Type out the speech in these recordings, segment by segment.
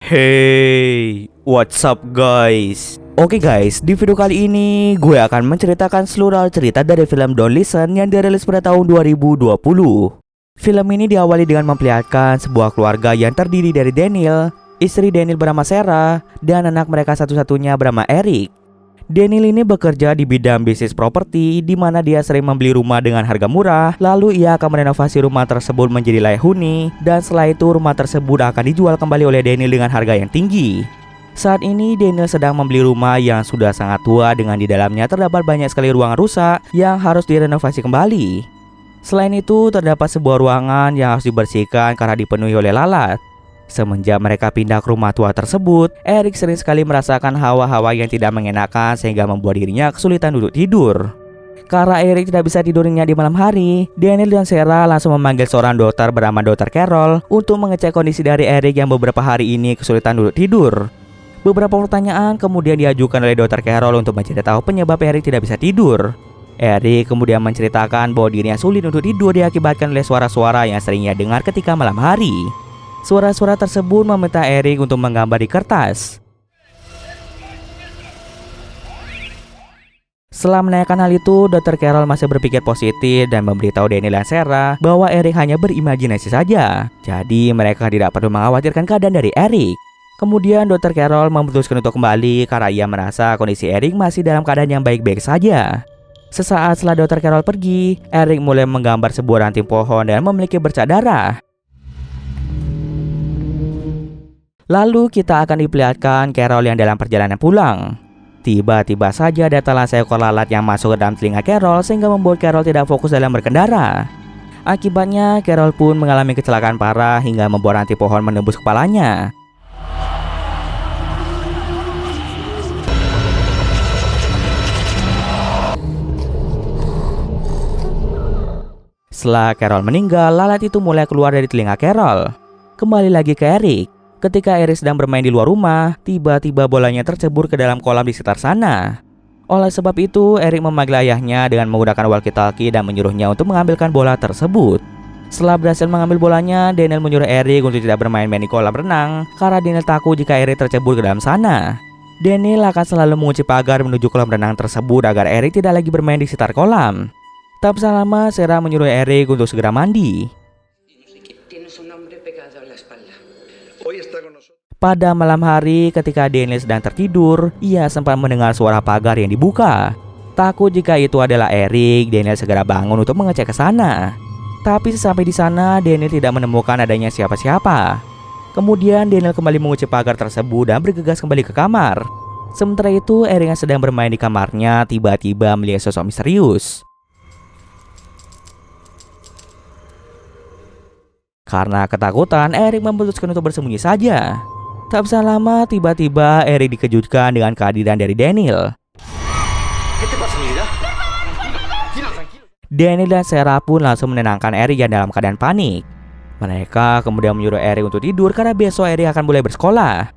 Hey, what's up guys? Oke guys, di video kali ini gue akan menceritakan seluruh cerita dari film Don't Listen yang dirilis pada tahun 2020. Film ini diawali dengan memperlihatkan sebuah keluarga yang terdiri dari Daniel, istri Daniel bernama Sarah, dan anak mereka satu-satunya bernama Eric. Daniel ini bekerja di bidang bisnis properti, di mana dia sering membeli rumah dengan harga murah, lalu ia akan merenovasi rumah tersebut menjadi layak huni, dan setelah itu rumah tersebut akan dijual kembali oleh Daniel dengan harga yang tinggi. Saat ini Daniel sedang membeli rumah yang sudah sangat tua, dengan di dalamnya terdapat banyak sekali ruangan rusak yang harus direnovasi kembali. Selain itu terdapat sebuah ruangan yang harus dibersihkan karena dipenuhi oleh lalat. Semenjak mereka pindah ke rumah tua tersebut, Eric sering sekali merasakan hawa-hawa yang tidak mengenakan sehingga membuat dirinya kesulitan duduk tidur. Karena Eric tidak bisa tidurnya di malam hari, Daniel dan Sarah langsung memanggil seorang dokter bernama Dr. Carol untuk mengecek kondisi dari Eric yang beberapa hari ini kesulitan duduk tidur. Beberapa pertanyaan kemudian diajukan oleh Dr. Carol untuk mencari tahu penyebab Eric tidak bisa tidur. Eric kemudian menceritakan bahwa dirinya sulit untuk tidur diakibatkan oleh suara-suara yang sering ia dengar ketika malam hari. Suara-suara tersebut meminta Eric untuk menggambar di kertas. Setelah menanyakan hal itu, Dr. Carol masih berpikir positif dan memberitahu Daniel dan Sarah bahwa Eric hanya berimajinasi saja. Jadi mereka tidak perlu mengkhawatirkan keadaan dari Eric. Kemudian Dr. Carol memutuskan untuk kembali karena ia merasa kondisi Eric masih dalam keadaan yang baik-baik saja. Sesaat setelah Dr. Carol pergi, Eric mulai menggambar sebuah ranting pohon dan memiliki bercak darah. Lalu kita akan diperlihatkan Carol yang dalam perjalanan pulang. Tiba-tiba saja datanglah seekor lalat yang masuk ke dalam telinga Carol sehingga membuat Carol tidak fokus dalam berkendara. Akibatnya Carol pun mengalami kecelakaan parah hingga membuat ranting pohon menembus kepalanya. Setelah Carol meninggal, lalat itu mulai keluar dari telinga Carol. Kembali lagi ke Eric. Ketika Eric sedang bermain di luar rumah, tiba-tiba bolanya tercebur ke dalam kolam di sekitar sana. Oleh sebab itu, Eric memanggil ayahnya dengan menggunakan walkie-talkie dan menyuruhnya untuk mengambilkan bola tersebut. Setelah berhasil mengambil bolanya, Daniel menyuruh Eric untuk tidak bermain-main di kolam renang karena Daniel takut jika Eric tercebur ke dalam sana. Daniel akan selalu mengunci pagar menuju kolam renang tersebut agar Eric tidak lagi bermain di sekitar kolam. Tak berselang lama, Sarah menyuruh Eric untuk segera mandi. Pada malam hari ketika Daniel sedang tertidur, ia sempat mendengar suara pagar yang dibuka. Takut jika itu adalah Eric, Daniel segera bangun untuk mengecek ke sana. Tapi sesampai di sana, Daniel tidak menemukan adanya siapa-siapa. Kemudian Daniel kembali mengunci pagar tersebut dan bergegas kembali ke kamar. Sementara itu, Eric yang sedang bermain di kamarnya tiba-tiba melihat sosok misterius. Karena ketakutan, Eric memutuskan untuk bersembunyi saja. Tak berselang lama, tiba-tiba Eric dikejutkan dengan kehadiran dari Daniel. Daniel dan Sarah pun langsung menenangkan Eric yang dalam keadaan panik. Mereka kemudian menyuruh Eric untuk tidur karena besok Eric akan mulai bersekolah.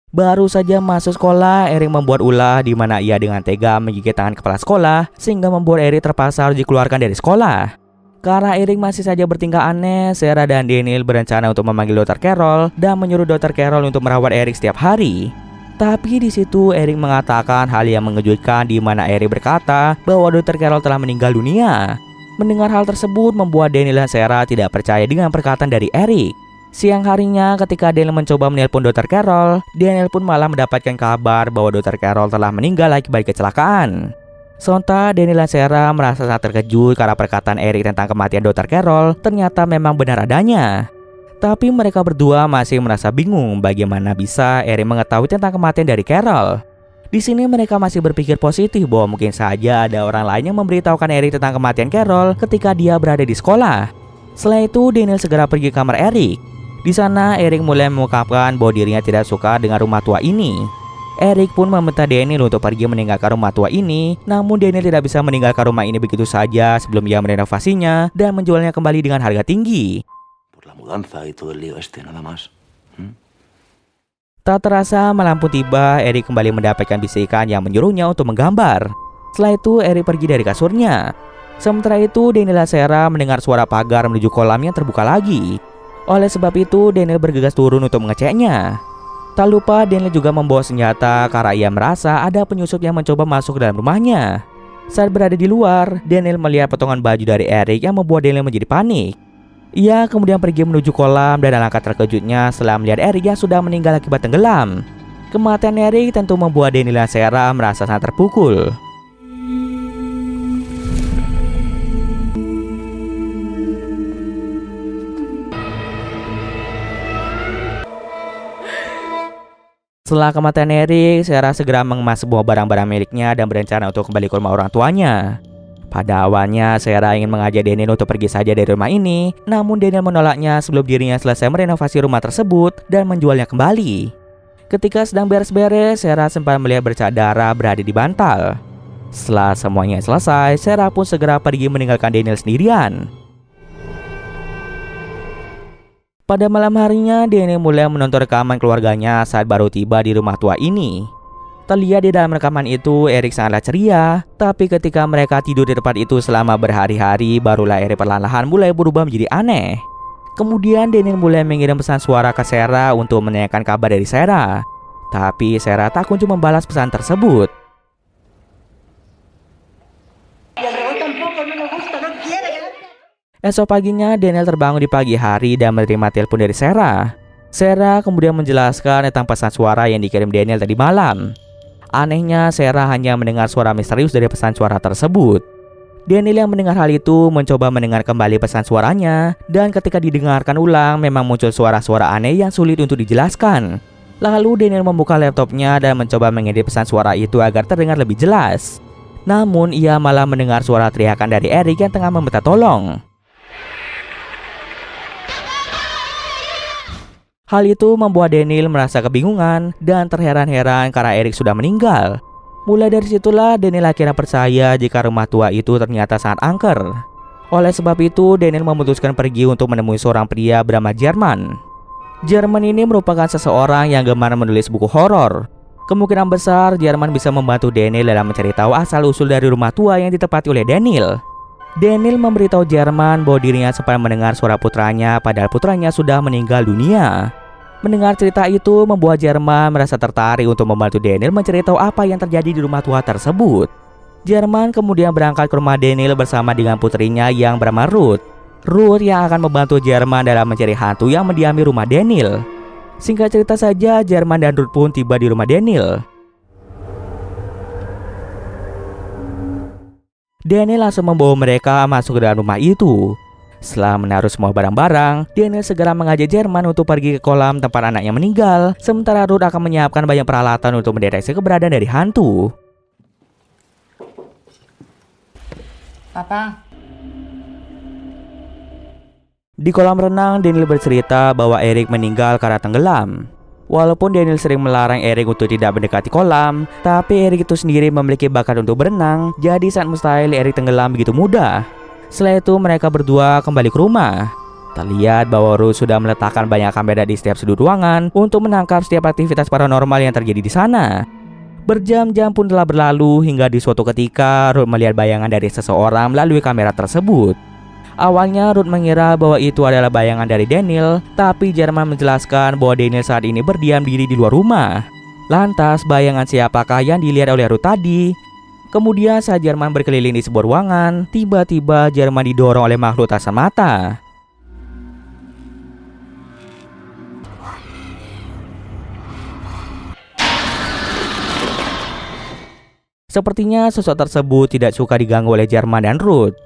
Baru saja masuk sekolah, Eric membuat ulah di mana ia dengan tega menggigit tangan kepala sekolah sehingga membuat Eric terpaksa harus dikeluarkan dari sekolah. Karena Eric masih saja bertingkah aneh, Sarah dan Daniel berencana untuk memanggil Dr. Carol dan menyuruh Dr. Carol untuk merawat Eric setiap hari. Tapi di situ Eric mengatakan hal yang mengejutkan di mana Eric berkata bahwa Dr. Carol telah meninggal dunia. Mendengar hal tersebut membuat Daniel dan Sarah tidak percaya dengan perkataan dari Eric. Siang harinya ketika Daniel mencoba menelpon Dr. Carol, Daniel pun malah mendapatkan kabar bahwa Dr. Carol telah meninggal akibat kecelakaan. Sontak Daniel dan Sarah merasa sangat terkejut karena perkataan Eric tentang kematian Dr. Carol ternyata memang benar adanya. Tapi mereka berdua masih merasa bingung bagaimana bisa Eric mengetahui tentang kematian dari Carol. Di sini mereka masih berpikir positif bahwa mungkin saja ada orang lain yang memberitahukan Eric tentang kematian Carol ketika dia berada di sekolah. Setelah itu Daniel segera pergi ke kamar Eric. Di sana Eric mulai mengungkapkan bahwa dirinya tidak suka dengan rumah tua ini. Eric pun meminta Daniel untuk pergi meninggalkan rumah tua ini, namun Daniel tidak bisa meninggalkan rumah ini begitu saja sebelum ia merenovasinya dan menjualnya kembali dengan harga tinggi. Tak terasa malam pun tiba, Eric kembali mendapatkan bisikan yang menyuruhnya untuk menggambar. Setelah itu Eric pergi dari kasurnya. Sementara itu Daniel dan Sarah mendengar suara pagar menuju kolam yang terbuka lagi. Oleh sebab itu, Daniel bergegas turun untuk mengeceknya. Tak lupa, Daniel juga membawa senjata karena ia merasa ada penyusup yang mencoba masuk ke dalam rumahnya. Saat berada di luar, Daniel melihat potongan baju dari Eric yang membuat Daniel menjadi panik. Ia kemudian pergi menuju kolam dan alangkah terkejutnya setelah melihat Eric yang sudah meninggal akibat tenggelam. Kematian Eric tentu membuat Daniel dan Sarah merasa sangat terpukul. Setelah kematian Eric, Sarah segera mengemas semua barang-barang miliknya dan berencana untuk kembali ke rumah orang tuanya. Pada awalnya, Sarah ingin mengajak Daniel untuk pergi saja dari rumah ini, namun Daniel menolaknya sebelum dirinya selesai merenovasi rumah tersebut dan menjualnya kembali. Ketika sedang beres-beres, Sarah sempat melihat bercak darah berada di bantal. Setelah semuanya selesai, Sarah pun segera pergi meninggalkan Daniel sendirian. Pada malam harinya, Daniel mulai menonton rekaman keluarganya saat baru tiba di rumah tua ini. Terlihat di dalam rekaman itu, Eric sangatlah ceria, tapi ketika mereka tidur di tempat itu selama berhari-hari, barulah Eric perlahan-lahan mulai berubah menjadi aneh. Kemudian Daniel mulai mengirim pesan suara ke Sarah untuk menanyakan kabar dari Sarah. Tapi Sarah tak kunjung membalas pesan tersebut. Esok paginya, Daniel terbangun di pagi hari dan menerima telepon dari Sarah. Sarah kemudian menjelaskan tentang pesan suara yang dikirim Daniel tadi malam. Anehnya, Sarah hanya mendengar suara misterius dari pesan suara tersebut. Daniel yang mendengar hal itu mencoba mendengar kembali pesan suaranya, dan ketika didengarkan ulang memang muncul suara-suara aneh yang sulit untuk dijelaskan. Lalu Daniel membuka laptopnya dan mencoba mengedit pesan suara itu agar terdengar lebih jelas. Namun ia malah mendengar suara teriakan dari Eric yang tengah meminta tolong. Hal itu membuat Daniel merasa kebingungan dan terheran-heran karena Eric sudah meninggal. Mulai dari situlah Daniel akhirnya percaya jika rumah tua itu ternyata sangat angker. Oleh sebab itu, Daniel memutuskan pergi untuk menemui seorang pria bernama Jerman. Jerman ini merupakan seseorang yang gemar menulis buku horor. Kemungkinan besar Jerman bisa membantu Daniel dalam mencari tahu asal-usul dari rumah tua yang ditempati oleh Daniel. Daniel memberitahu Jerman bahwa dirinya sempat mendengar suara putranya padahal putranya sudah meninggal dunia. Mendengar cerita itu membuat Jerman merasa tertarik untuk membantu Daniel mencari tahu apa yang terjadi di rumah tua tersebut. Jerman kemudian berangkat ke rumah Daniel bersama dengan putrinya yang bernama Ruth. Ruth yang akan membantu Jerman dalam mencari hantu yang mendiami rumah Daniel. Singkat cerita saja, Jerman dan Ruth pun tiba di rumah Daniel. Daniel langsung membawa mereka masuk ke dalam rumah itu. Setelah menaruh semua barang-barang, Daniel segera mengajak Jerman untuk pergi ke kolam tempat anaknya meninggal. Sementara Ruth akan menyiapkan banyak peralatan untuk mendeteksi keberadaan dari hantu. Papa. Di kolam renang, Daniel bercerita bahwa Eric meninggal karena tenggelam. Walaupun Daniel sering melarang Eric untuk tidak mendekati kolam, tapi Eric itu sendiri memiliki bakat untuk berenang, jadi sangat mustahil Eric tenggelam begitu mudah. Setelah itu mereka berdua kembali ke rumah. Terlihat bahwa Ruth sudah meletakkan banyak kamera di setiap sudut ruangan untuk menangkap setiap aktivitas paranormal yang terjadi di sana. Berjam-jam pun telah berlalu hingga di suatu ketika Ruth melihat bayangan dari seseorang melalui kamera tersebut. Awalnya Ruth mengira bahwa itu adalah bayangan dari Daniel, tapi Jerman menjelaskan bahwa Daniel saat ini berdiam diri di luar rumah. Lantas bayangan siapakah yang dilihat oleh Ruth tadi? Kemudian saat Jerman berkeliling di sebuah ruangan, tiba-tiba Jerman didorong oleh makhluk tak kasat mata. Sepertinya sosok tersebut tidak suka diganggu oleh Jerman dan Ruth.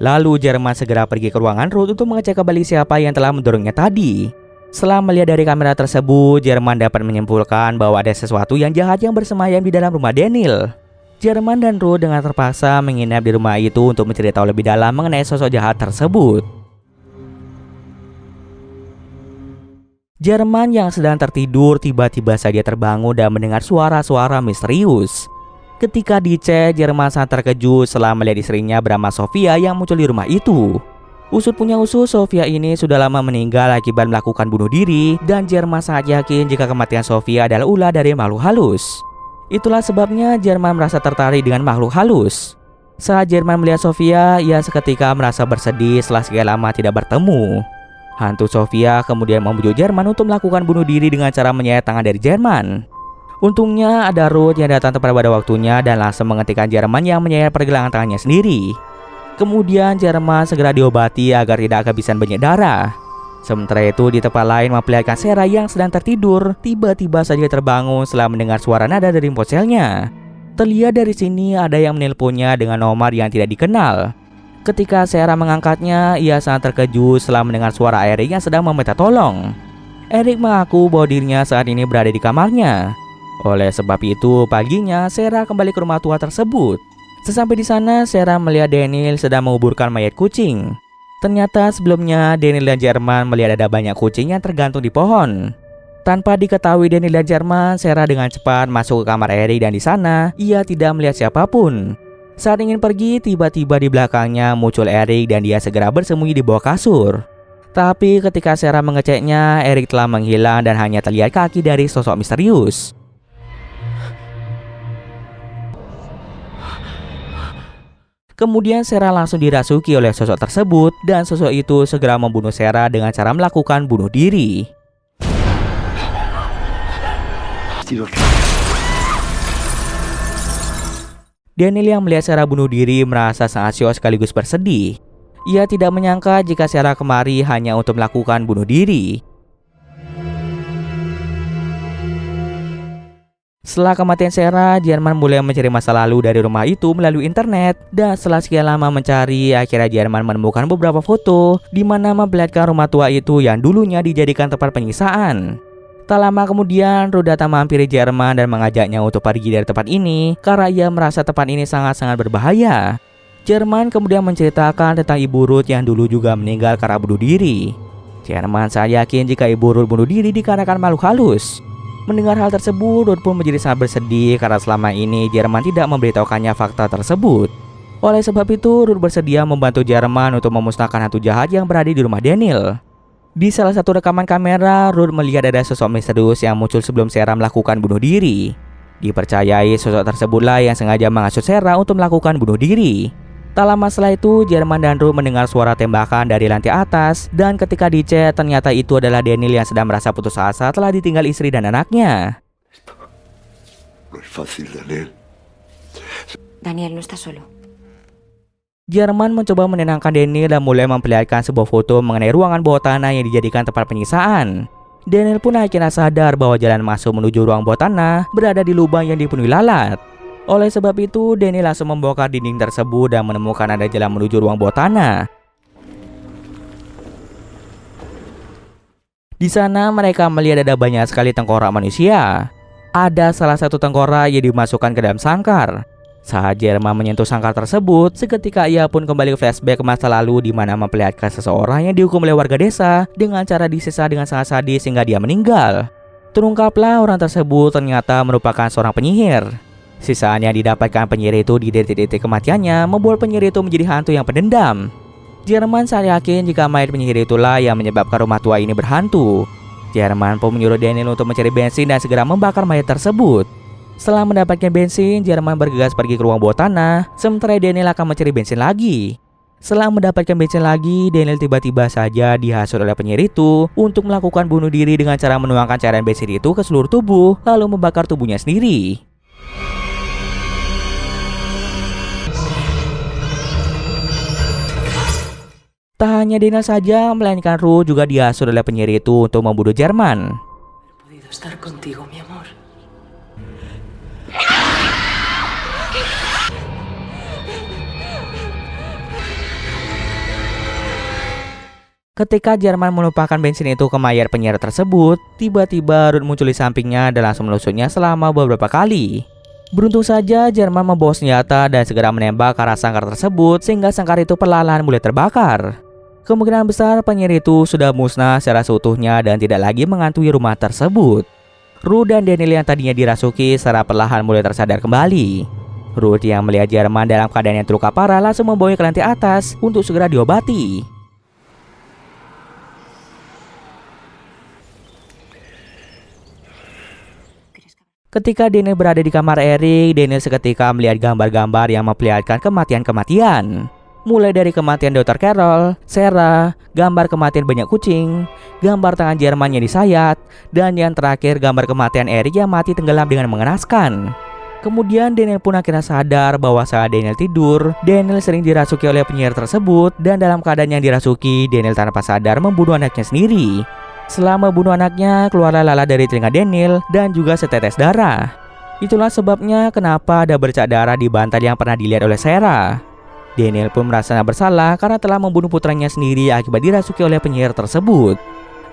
Lalu Jerman segera pergi ke ruangan Ruth untuk mengecek kembali siapa yang telah mendorongnya tadi. Setelah melihat dari kamera tersebut, Jerman dapat menyimpulkan bahwa ada sesuatu yang jahat yang bersemayam di dalam rumah Daniel. Jerman dan Ruth dengan terpaksa menginap di rumah itu untuk mencari tahu lebih dalam mengenai sosok jahat tersebut. Jerman yang sedang tertidur tiba-tiba saja terbangun dan mendengar suara-suara misterius. Ketika dicek, Jerman sangat terkejut setelah melihat istrinya bernama Sofia yang muncul di rumah itu. Usut punya usut, Sofia ini sudah lama meninggal akibat melakukan bunuh diri, dan Jerman sangat yakin jika kematian Sofia adalah ulah dari makhluk halus. Itulah sebabnya Jerman merasa tertarik dengan makhluk halus. Saat Jerman melihat Sofia, ia seketika merasa bersedih setelah sekian lama tidak bertemu. Hantu Sofia kemudian membujuk Jerman untuk melakukan bunuh diri dengan cara menyayat tangan dari Jerman. Untungnya ada Ruth yang datang tepat pada waktunya dan langsung menghentikan Jerman yang menyayat pergelangan tangannya sendiri. Kemudian Jerman segera diobati agar tidak kehabisan banyak darah. Sementara itu di tempat lain memperlihatkan Sarah yang sedang tertidur tiba-tiba saja terbangun setelah mendengar suara nada dari ponselnya. Terlihat dari sini ada yang menelponnya dengan nomor yang tidak dikenal. Ketika Sarah mengangkatnya, ia sangat terkejut setelah mendengar suara Eric yang sedang meminta tolong. Eric mengaku bahwa dirinya saat ini berada di kamarnya. Oleh sebab itu, paginya Sarah kembali ke rumah tua tersebut. Sesampai di sana, Sarah melihat Daniel sedang menguburkan mayat kucing. Ternyata sebelumnya Daniel dan Jerman melihat ada banyak kucing yang tergantung di pohon. Tanpa diketahui Daniel dan Jerman, Sarah dengan cepat masuk ke kamar Eric dan di sana ia tidak melihat siapapun. Saat ingin pergi, tiba-tiba di belakangnya muncul Eric dan dia segera bersembunyi di bawah kasur. Tapi ketika Sarah mengeceknya, Eric telah menghilang dan hanya terlihat kaki dari sosok misterius. Kemudian Sarah langsung dirasuki oleh sosok tersebut dan sosok itu segera membunuh Sarah dengan cara melakukan bunuh diri. Daniel yang melihat Sarah bunuh diri merasa sangat syok sekaligus bersedih. Ia tidak menyangka jika Sarah kemari hanya untuk melakukan bunuh diri. Setelah kematian Sarah, Jerman mulai mencari masa lalu dari rumah itu melalui internet. Dan setelah sekian lama mencari, akhirnya Jerman menemukan beberapa foto di mana memperlihatkan rumah tua itu yang dulunya dijadikan tempat penyiksaan. Tak lama kemudian, Ruth datang menghampiri Jerman dan mengajaknya untuk pergi dari tempat ini karena ia merasa tempat ini sangat-sangat berbahaya. Jerman kemudian menceritakan tentang ibu Ruth yang dulu juga meninggal karena bunuh diri. Jerman sangat yakin jika ibu Ruth bunuh diri dikarenakan makhluk halus. Mendengar hal tersebut, Ruth pun menjadi sangat bersedih karena selama ini Jerman tidak memberitahukannya fakta tersebut. Oleh sebab itu, Ruth bersedia membantu Jerman untuk memusnahkan hantu jahat yang berada di rumah Daniel. Di salah satu rekaman kamera, Ruth melihat ada sosok misterius yang muncul sebelum Sarah melakukan bunuh diri. Dipercayai sosok tersebutlah yang sengaja menghasut Sarah untuk melakukan bunuh diri. Tak lama setelah itu, Jerman dan Ruth mendengar suara tembakan dari lantai atas, dan ketika dicek ternyata itu adalah Daniel yang sedang merasa putus asa telah ditinggal istri dan anaknya. No es fácil, Daniel. Daniel no está solo. Jerman mencoba menenangkan Daniel dan mulai memperlihatkan sebuah foto mengenai ruangan bawah tanah yang dijadikan tempat penyiksaan. Daniel pun akhirnya sadar bahwa jalan masuk menuju ruang bawah tanah berada di lubang yang dipenuhi lalat. Oleh sebab itu, Daniel langsung membongkar dinding tersebut dan menemukan ada jalan menuju ruang bawah tanah. Di sana mereka melihat ada banyak sekali tengkorak manusia. Ada salah satu tengkorak yang dimasukkan ke dalam sangkar. Saat Jerman menyentuh sangkar tersebut, seketika ia pun kembali flashback ke masa lalu di mana memperlihatkan seseorang yang dihukum oleh warga desa dengan cara disiksa dengan sangat sadis hingga dia meninggal. Terungkaplah orang tersebut ternyata merupakan seorang penyihir. Sisaan yang didapatkan penyihir itu di detik-detik kematiannya membuat penyihir itu menjadi hantu yang pendendam. Jerman sangat yakin jika mayat penyihir itulah yang menyebabkan rumah tua ini berhantu. Jerman pun menyuruh Daniel untuk mencari bensin dan segera membakar mayat tersebut. Setelah mendapatkan bensin, Jerman bergegas pergi ke ruang bawah tanah, sementara Daniel akan mencari bensin lagi. Setelah mendapatkan bensin lagi, Daniel tiba-tiba saja dihasut oleh penyihir itu untuk melakukan bunuh diri dengan cara menuangkan cairan bensin itu ke seluruh tubuh, lalu membakar tubuhnya sendiri. Tak hanya Daniel saja, melainkan Ruth juga dihasut oleh penyihir itu untuk membunuh Jerman. Ketika Jerman menumpahkan bensin itu ke mayat penyihir tersebut, tiba-tiba Ruth muncul di sampingnya dan langsung menusuknya selama beberapa kali. Beruntung saja Jerman membawa senjata dan segera menembak ke arah sangkar tersebut sehingga sangkar itu perlahan mulai terbakar. Kemungkinan besar penyihir itu sudah musnah secara seutuhnya dan tidak lagi menghantui rumah tersebut. Ruth dan Daniel yang tadinya dirasuki secara perlahan mulai tersadar kembali. Ruth yang melihat Jerman dalam keadaan yang terluka parah langsung membawanya ke lantai atas untuk segera diobati. Ketika Daniel berada di kamar Eric, Daniel seketika melihat gambar-gambar yang memperlihatkan kematian-kematian. Mulai dari kematian Dr. Carol, Sarah, gambar kematian banyak kucing, gambar tangan Jerman yang disayat, dan yang terakhir gambar kematian Eric yang mati tenggelam dengan mengenaskan. Kemudian Daniel pun akhirnya sadar bahwa saat Daniel tidur, Daniel sering dirasuki oleh penyihir tersebut, dan dalam keadaan yang dirasuki, Daniel tanpa sadar membunuh anaknya sendiri. Setelah membunuh anaknya, keluarlah lala dari telinga Daniel dan juga setetes darah. Itulah sebabnya kenapa ada bercak darah di bantal yang pernah dilihat oleh Sarah. Daniel pun merasa bersalah karena telah membunuh putranya sendiri akibat dirasuki oleh penyihir tersebut.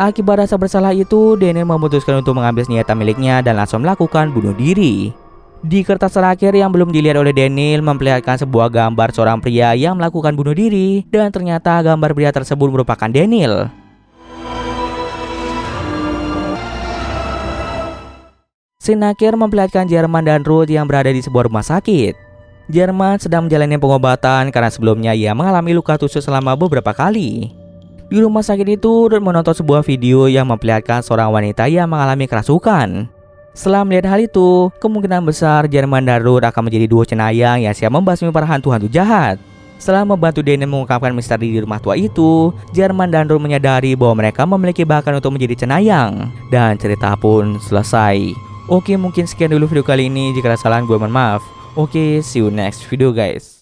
Akibat rasa bersalah itu, Daniel memutuskan untuk mengambil senjata miliknya dan langsung melakukan bunuh diri. Di kertas terakhir yang belum dilihat oleh Daniel memperlihatkan sebuah gambar seorang pria yang melakukan bunuh diri, dan ternyata gambar pria tersebut merupakan Daniel. Scene akhir memperlihatkan Jerman dan Ruth yang berada di sebuah rumah sakit. Jerman sedang menjalani pengobatan karena sebelumnya ia mengalami luka tusuk selama beberapa kali. Di rumah sakit itu, Ruth menonton sebuah video yang memperlihatkan seorang wanita yang mengalami kerasukan. Setelah melihat hal itu, kemungkinan besar Jerman dan Ruth akan menjadi duo cenayang yang siap membasmi para hantu-hantu jahat. Setelah membantu Daniel mengungkapkan misteri di rumah tua itu, Jerman dan Ruth menyadari bahwa mereka memiliki bakat untuk menjadi cenayang. Dan cerita pun selesai. Oke, mungkin sekian dulu video kali ini. Jika ada kesalahan, gue mohon maaf. Oke, see you next video guys.